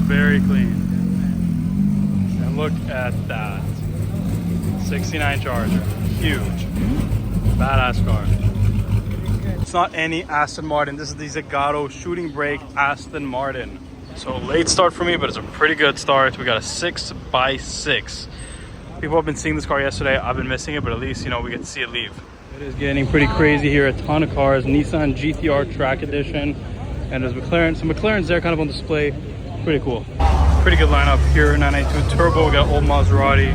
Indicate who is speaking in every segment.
Speaker 1: very clean. And look at that. 69 Charger. Huge. Badass car. It's not any Aston Martin. This is the Zagato shooting brake Aston Martin. So late start for me, but it's a pretty good start. We got a 6x6. People have been seeing this car yesterday. I've been missing it, but at least, you know, we get to see it leave. It is getting pretty crazy here. A ton of cars. Nissan GTR Track Edition. And there's some McLarens there kind of on display. Pretty cool. Pretty good lineup here. 992 Turbo. We got old Maserati.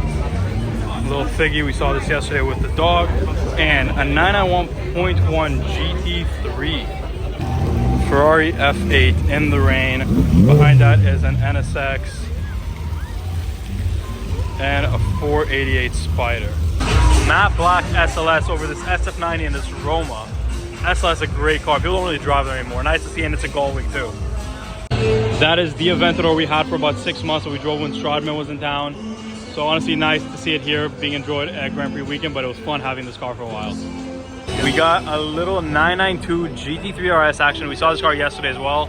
Speaker 1: Little Figgy. We saw this yesterday with the dog. And a 991.1 GT3. Ferrari F8 in the rain. Behind that is an NSX. And a 488 Spider. Matte black SLS over this SF90 and this Roma. SLS is a great car. People don't really drive them anymore. Nice to see, and it's a Gullwing too. That is the Aventador we had for about 6 months, so we drove when Stradman was in town. So honestly, nice to see it here, being enjoyed at Grand Prix Weekend, but it was fun having this car for a while. We got a little 992 GT3 RS action. We saw this car yesterday as well,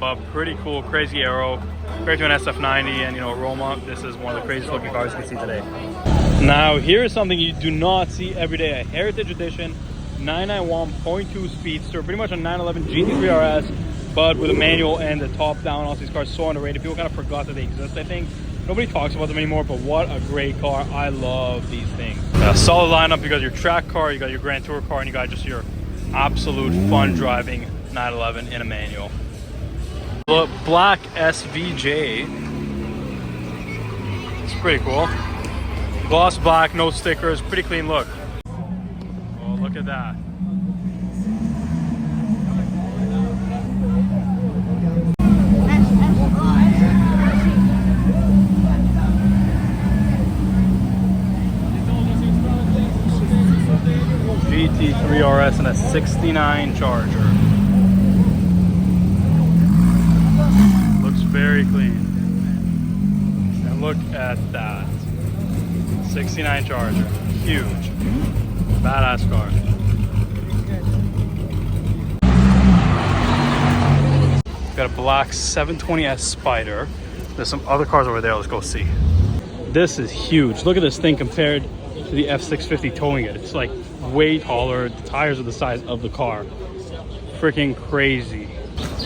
Speaker 1: but pretty cool, crazy aero. Compared to an SF90 and, you know, Roma, this is one of the craziest looking cars you can see today. Now, here is something you do not see every day. A Heritage Edition 991.2 Speedster, pretty much a 911 GT3 RS, but with a manual and the top down. All these cars so underrated. People kind of forgot that they exist, I think. Nobody talks about them anymore, but what a great car. I love these things. Solid lineup. You got your track car, you got your Grand Tour car, and you got just your absolute fun driving 911 in a manual. Look, black SVJ. It's pretty cool. Gloss black, no stickers, pretty clean look. Oh, look at that. GT3 RS and a 69 Charger. Looks very clean. And look at that. 69 Charger. Huge. Badass car. Got a black 720S Spider. There's some other cars over there. Let's go see. This is huge. Look at this thing compared to the F650 towing it. It's like way taller. The tires are the size of the car. Freaking crazy.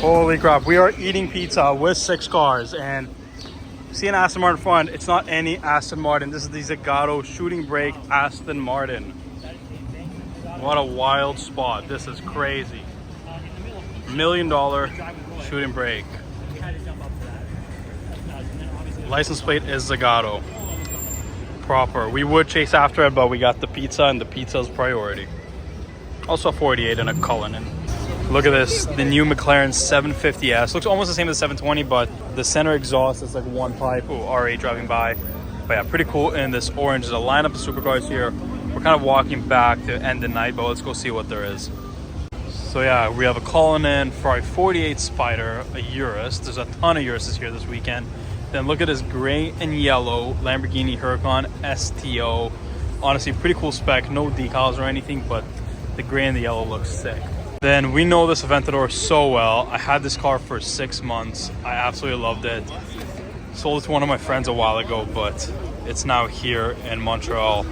Speaker 1: Holy crap. We are eating pizza with 6 cars, and see an Aston Martin front. It's not any Aston Martin. This is the Zagato shooting brake Aston Martin. What a wild spot. This is crazy. $1 million shooting brake. License plate is Zagato. Proper. We would chase after it, but we got the pizza, and the pizza's priority. Also a 48 and a Cullinan. Look at this, the new McLaren 750S. Looks almost the same as the 720, but the center exhaust is like one pipe. Ooh, R8 driving by. But yeah, pretty cool in this orange. There's a lineup of supercars here. We're kind of walking back to end the night, but let's go see what there is. So yeah, we have a Cullinan, Ferrari 48 Spider, a Urus. There's a ton of Uruses here this weekend. Then look at this gray and yellow Lamborghini Huracan STO. Honestly, pretty cool spec. No decals or anything, but the gray and the yellow looks sick. Then we know this Aventador so well. I had this car for 6 months. I absolutely loved it. Sold it to one of my friends a while ago, but it's now here in Montreal.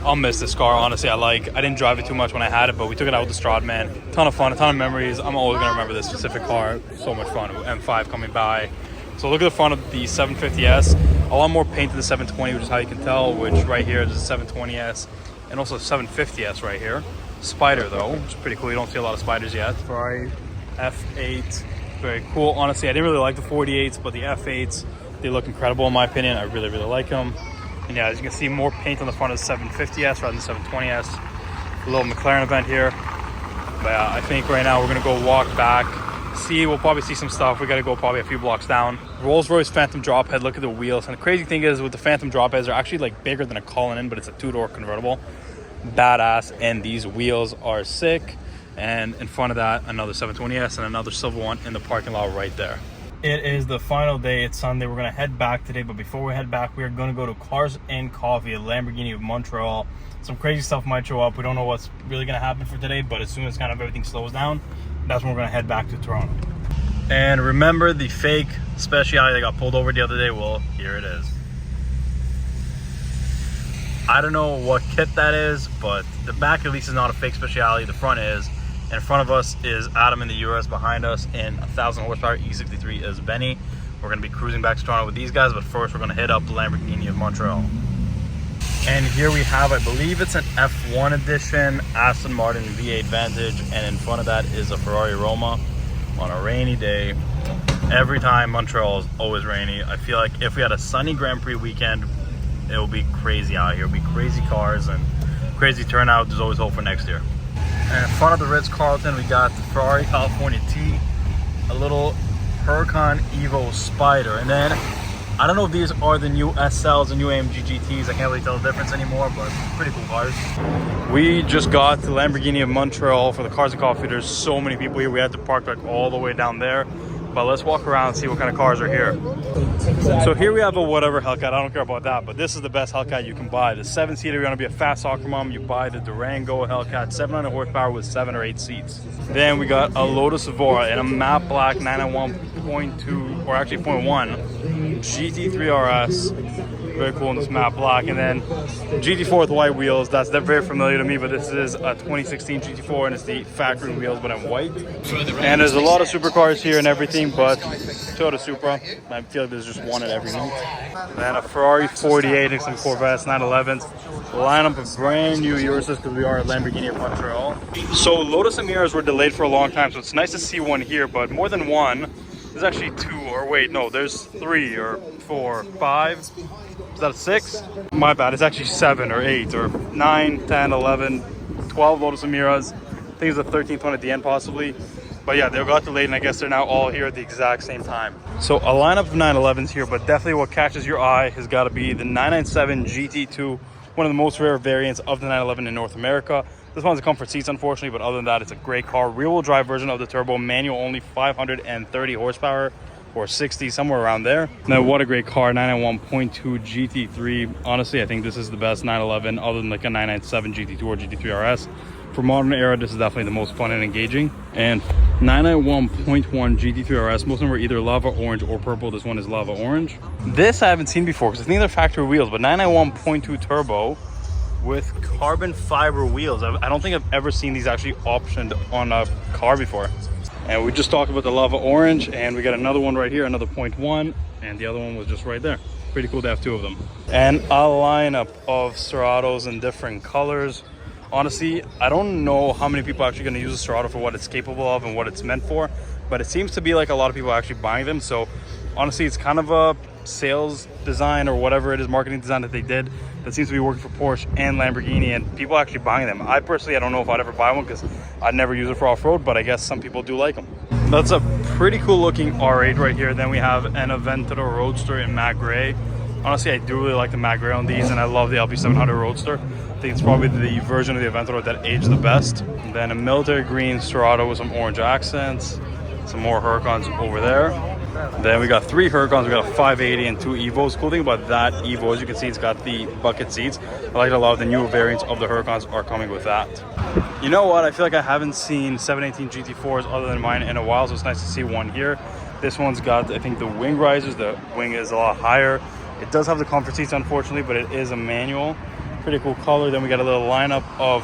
Speaker 1: I'll miss this car, honestly. I didn't drive it too much when I had it, but we took it out with the Stradman. Ton of fun, a ton of memories. I'm always gonna remember this specific car. So much fun with M5 coming by. So look at the front of the 750S. A lot more paint to the 720, which is how you can tell, which right here is the 720S and also 750S right here. Spider though, which is pretty cool. You don't see a lot of Spiders yet. Ferrari F8, very cool. Honestly, I didn't really like the 48s, but the F8s, they look incredible in my opinion. I really, really like them. And yeah, as you can see, more paint on the front of the 750S rather than the 720S. A little McLaren event here. But yeah, I think right now we're gonna go walk back. We'll probably see some stuff. We gotta go probably a few blocks down. Rolls-Royce Phantom drop head, look at the wheels. And the crazy thing is with the Phantom drop heads, they're actually like bigger than a Cullinan, but it's a 2-door convertible. Badass, and these wheels are sick. And in front of that, another 720S and another silver one in the parking lot right there. It is the final day. It's Sunday. We're gonna head back today, but before we head back, we are gonna go to Cars and Coffee at Lamborghini of Montreal. Some crazy stuff might show up. We don't know what's really gonna happen for today, but as soon as kind of everything slows down, that's when we're gonna head back to Toronto. And remember the fake Speciale that got pulled over the other day? Well, here it is. I don't know what kit that is, but the back at least is not a fake Speciale. The front is. And in front of us is Adam in the US. Behind us in 1,000 horsepower E63 is Benny. We're going to be cruising back to Toronto with these guys, but first we're going to hit up the Lamborghini of Montreal. And here we have, I believe it's an F1 edition Aston Martin V8 Vantage, and in front of that is a Ferrari Roma on a rainy day. Every time Montreal is always rainy. I feel like if we had a sunny Grand Prix weekend, it will be crazy out here. It'll be crazy cars and crazy turnout. There's always hope for next year. And in front of the Ritz-Carlton, we got the Ferrari California T, a little Huracan Evo Spider, and then I don't know if these are the new SLs and new AMG GTs. I can't really tell the difference anymore, but pretty cool cars. We just got to Lamborghini of Montreal for the Cars and Coffee. There's so many people here. We had to park like all the way down there. But let's walk around and see what kind of cars are here. So here we have a whatever Hellcat. I don't care about that, but this is the best Hellcat you can buy. The 7-seater, you're gonna be a fast soccer mom, you buy the Durango Hellcat, 700 horsepower with 7 or 8 seats. Then we got a Lotus Evora in a matte black 991.2, or actually 0.1 GT3 RS. Very cool in this matte black. And then GT4 with white wheels. That's very familiar to me, but this is a 2016 GT4 and it's the factory wheels, but in white. And there's a lot of supercars here and everything, but Toyota Supra. I feel like there's just one at every meet. Then a Ferrari 48 and some Corvettes, 911s. Lineup of brand new Urus's because we are at Lamborghini of Montreal. So Lotus Emiras were delayed for a long time, so it's nice to see one here, but more than one. There's actually 2, or wait, no, there's 3 or 4, 5. Is that a 6? My bad, it's actually 7 or 8 or 9, 10, 11, 12 Lotus Emiras. I think it's the 13th one at the end possibly. But yeah, they got delayed and I guess they're now all here at the exact same time. So a lineup of 911s here, but definitely what catches your eye has got to be the 997 GT2, one of the most rare variants of the 911 in North America. This one's a comfort seats, unfortunately, but other than that, it's a great car. Rear-wheel drive version of the turbo, manual only, 530 horsepower or 60, somewhere around there. Now, what a great car, 991.2 GT3. Honestly, I think this is the best 911 other than like a 997 GT2 or GT3 RS. For modern era, this is definitely the most fun and engaging. And 991.1 GT3 RS, most of them were either lava orange or purple. This one is lava orange. This I haven't seen before because I think they're factory wheels, but 991.2 turbo with carbon fiber wheels. I don't think I've ever seen these actually optioned on a car before. And we just talked about the lava orange, and we got another one right here, another 0.1, and the other one was just right there. Pretty cool to have 2 of them. And a lineup of Ceratos in different colors. Honestly, I don't know how many people are actually going to use a Cerato for what it's capable of and what it's meant for, but it seems to be like a lot of people are actually buying them. So honestly, it's kind of a sales design or whatever it is, marketing design that they did that seems to be working for Porsche and Lamborghini, and people are actually buying them. I personally, I don't know if I'd ever buy one because I'd never use it for off-road, but I guess some people do like them. That's a pretty cool looking R8 right here. Then we have an Aventador Roadster in matte gray. Honestly, I do really like the matte gray on these, and I love the LP700 Roadster. I think it's probably the version of the Aventador that aged the best. And then a military green Cerato with some orange accents. Some more Huracans over there. Then we got 3 Huracans, we got a 580 and 2 Evos. Cool thing about that Evo, as you can see, it's got the bucket seats. I like it a lot. The newer variants of the Huracans are coming with that. You know what? I feel like I haven't seen 718 GT4s other than mine in a while, so it's nice to see one here. This one's got, I think, the wing risers. The wing is a lot higher. It does have the comfort seats, unfortunately, but it is a manual. Pretty cool color. Then we got a little lineup of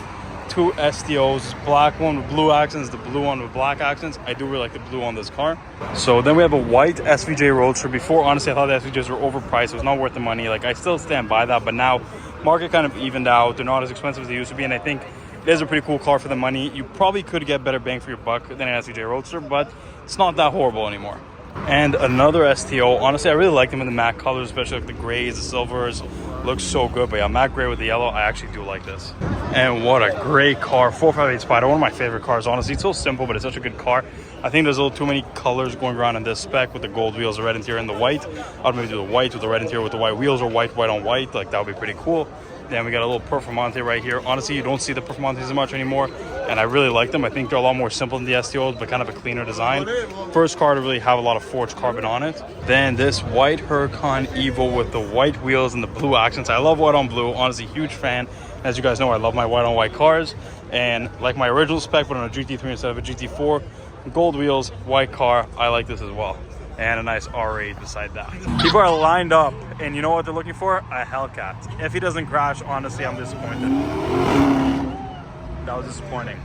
Speaker 1: 2 STOs, black one with blue accents, the blue one with black accents. I do really like the blue on this car. So then we have a white SVJ Roadster. Before, honestly, I thought the SVJs were overpriced. It was not worth the money. Like, I still stand by that, but now market kind of evened out. They're not as expensive as they used to be, and I think it is a pretty cool car for the money. You probably could get better bang for your buck than an SVJ Roadster, but it's not that horrible anymore. And another STO. Honestly, I really like them in the matte colors, especially like the grays, the silvers. Looks so good. But yeah, matte gray with the yellow, I actually do like this. And what a great car. 458 Spider, one of my favorite cars, honestly. It's so simple, but it's such a good car. I think there's a little too many colors going around in this spec with the gold wheels, the red interior, and the white. I'd maybe do the white with the red interior with the white wheels, or white on white. Like, that would be pretty cool. Then we got a little Performante right here. Honestly, you don't see the Performantes as much anymore, and I really like them. I think they're a lot more simple than the STOs, but kind of a cleaner design. First car to really have a lot of forged carbon on it. Then this white Huracan Evo with the white wheels and the blue accents. I love white on blue. Honestly, huge fan. As you guys know, I love my white on white cars. And like my original spec, but on a GT3 instead of a GT4. Gold wheels, white car. I like this as well. And a nice R8 beside that. People are lined up, and you know what they're looking for? A Hellcat. If he doesn't crash, honestly, I'm disappointed. That was disappointing.